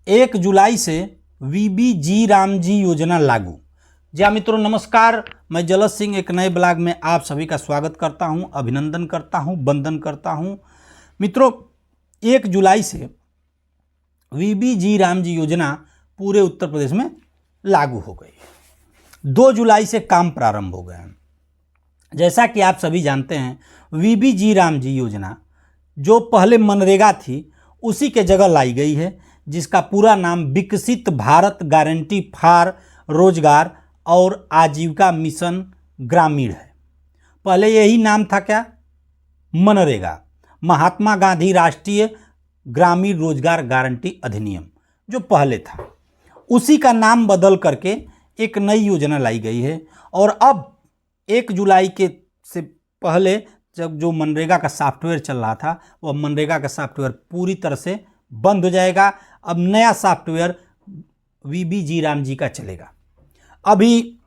1 जुलाई से वीबीजी रामजी योजना लागू। जी हाँ मित्रों, नमस्कार। मैं जलज सिंह एक नए ब्लॉग में आप सभी का स्वागत करता हूं, अभिनंदन करता हूं, वंदन करता हूं। मित्रों, 1 जुलाई से वीबीजी रामजी योजना पूरे उत्तर प्रदेश में लागू हो गई। 2 जुलाई से काम प्रारंभ हो गया। जैसा कि आप सभी जानते हैं, वीबीजी रामजी योजना जो पहले मनरेगा थी उसी के जगह लाई गई है, जिसका पूरा नाम विकसित भारत गारंटी फॉर रोजगार और आजीविका मिशन ग्रामीण है। पहले यही नाम था क्या? मनरेगा, महात्मा गांधी राष्ट्रीय ग्रामीण रोजगार गारंटी अधिनियम जो पहले था, उसी का नाम बदल करके एक नई योजना लाई गई है। और अब 1 जुलाई के से पहले जब जो मनरेगा का सॉफ्टवेयर चल रहा था, वह मनरेगा का सॉफ्टवेयर पूरी तरह से बंद हो जाएगा। अब नया सॉफ्टवेयर वीबीजी रामजी का चलेगा। अभी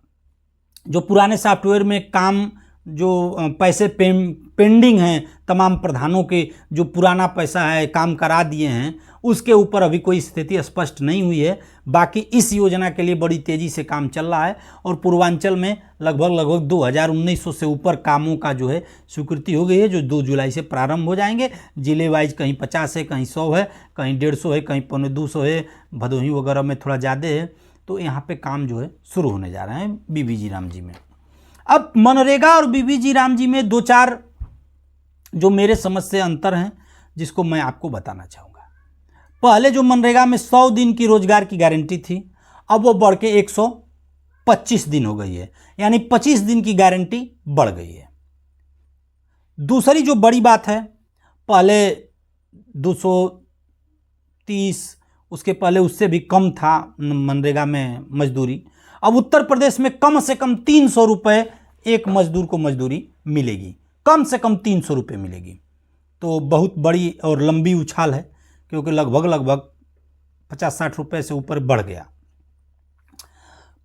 जो पुराने सॉफ्टवेयर में काम जो पैसे पेंडिंग हैं, तमाम प्रधानों के जो पुराना पैसा है काम करा दिए हैं, उसके ऊपर अभी कोई स्थिति स्पष्ट नहीं हुई है। बाकी इस योजना के लिए बड़ी तेज़ी से काम चल रहा है और पूर्वांचल में लगभग 2019 से ऊपर कामों का जो है स्वीकृति हो गई है, जो 2 जुलाई से प्रारंभ हो जाएंगे। जिले वाइज कहीं 50 है, कहीं 100 है, कहीं 150 है, कहीं 250 है, भदोही वगैरह में थोड़ा ज़्यादा है। तो यहाँ पे काम जो है शुरू होने जा रहे हैं वीबीजी रामजी में। अब मनरेगा और वीबीजी रामजी में 2-4 जो मेरे समझ से अंतर हैं, जिसको मैं आपको बताना चाहूँगा। पहले जो मनरेगा में 100 दिन की रोजगार की गारंटी थी, अब वो बढ़ के 125 दिन हो गई है, यानी 25 दिन की गारंटी बढ़ गई है। दूसरी जो बड़ी बात है, पहले 230, उसके पहले उससे भी कम था मनरेगा में मजदूरी। अब उत्तर प्रदेश में कम से कम 300 रुपये एक मजदूर को मजदूरी मिलेगी, कम से कम 300 रुपये मिलेगी। तो बहुत बड़ी और लंबी उछाल है, क्योंकि लगभग 50-60 रुपये से ऊपर बढ़ गया।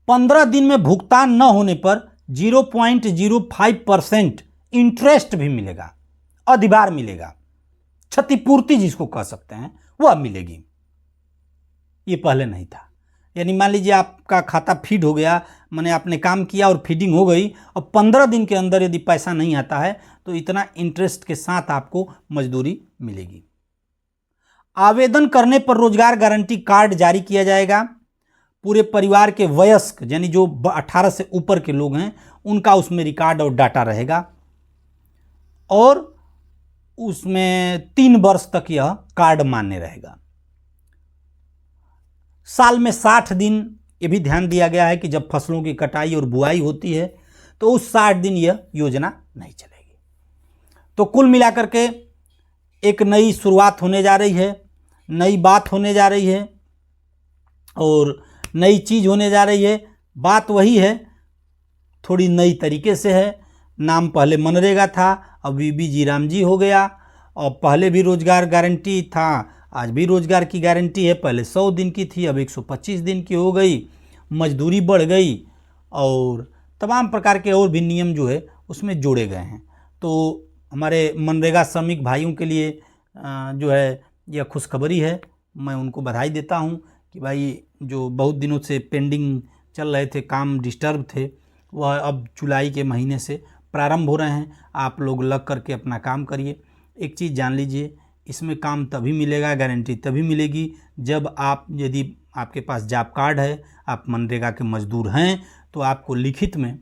15 दिन में भुगतान न होने पर 0.05% इंटरेस्ट भी मिलेगा, अधिभार मिलेगा, क्षतिपूर्ति जिसको कह सकते हैं वह मिलेगी। ये पहले नहीं था। यानी मान लीजिए आपका खाता फीड हो गया, माने आपने काम किया और फीडिंग हो गई, और 15 दिन के अंदर यदि पैसा नहीं आता है तो इतना इंटरेस्ट के साथ आपको मजदूरी मिलेगी। आवेदन करने पर रोजगार गारंटी कार्ड जारी किया जाएगा। पूरे परिवार के वयस्क यानी जो 18 से ऊपर के लोग हैं उनका उसमें रिकॉर्ड और डाटा रहेगा, और उसमें 3 वर्ष तक यह कार्ड मान्य रहेगा। साल में 60 दिन, ये भी ध्यान दिया गया है कि जब फसलों की कटाई और बुआई होती है तो उस 60 दिन यह योजना नहीं चलेगी। तो कुल मिलाकर के एक नई शुरुआत होने जा रही है, नई बात होने जा रही है और नई चीज़ होने जा रही है। बात वही है, थोड़ी नई तरीके से है। नाम पहले मनरेगा था, अब वीबीजी रामजी हो गया। और पहले भी रोजगार गारंटी था, आज भी रोजगार की गारंटी है। पहले 100 दिन की थी, अब 125 दिन की हो गई। मजदूरी बढ़ गई और तमाम प्रकार के और भी नियम जो है उसमें जोड़े गए हैं। तो हमारे मनरेगा श्रमिक भाइयों के लिए जो है यह खुशखबरी है। मैं उनको बधाई देता हूं कि भाई जो बहुत दिनों से पेंडिंग चल रहे थे, काम डिस्टर्ब थे, वह अब जुलाई के महीने से प्रारंभ हो रहे हैं। आप लोग लग करके अपना काम करिए। एक चीज़ जान लीजिए, इसमें काम तभी मिलेगा, गारंटी तभी मिलेगी जब यदि आपके पास जॉब कार्ड है, आप मनरेगा के मजदूर हैं, तो आपको लिखित में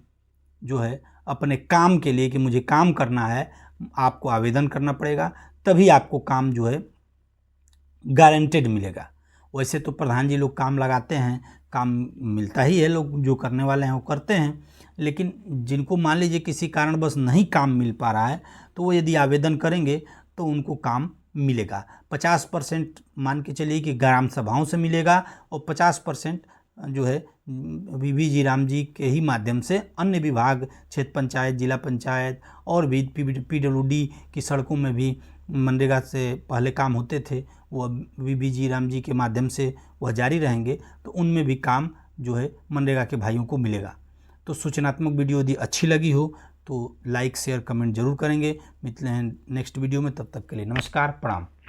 जो है अपने काम के लिए कि मुझे काम करना है, आपको आवेदन करना पड़ेगा, तभी आपको काम जो है गारंटेड मिलेगा। वैसे तो प्रधान जी लोग काम लगाते हैं, काम मिलता ही है, लोग जो करने वाले हैं वो करते हैं। लेकिन जिनको मान लीजिए किसी कारणवश नहीं काम मिल पा रहा है, तो वो यदि आवेदन करेंगे तो उनको काम मिलेगा। 50% मान के चलिए कि ग्राम सभाओं से मिलेगा, और 50% जो है वीबीजी रामजी के ही माध्यम से अन्य विभाग, क्षेत्र पंचायत, जिला पंचायत और भी पीडब्ल्यूडी की सड़कों में भी मनरेगा से पहले काम होते थे, वह वीबीजी रामजी के माध्यम से वह जारी रहेंगे। तो उनमें भी काम जो है मनरेगा के भाइयों को मिलेगा। तो सूचनात्मक वीडियो यदि अच्छी लगी हो तो लाइक शेयर कमेंट जरूर करेंगे। मिलते हैं नेक्स्ट वीडियो में, तब तक के लिए नमस्कार, प्रणाम।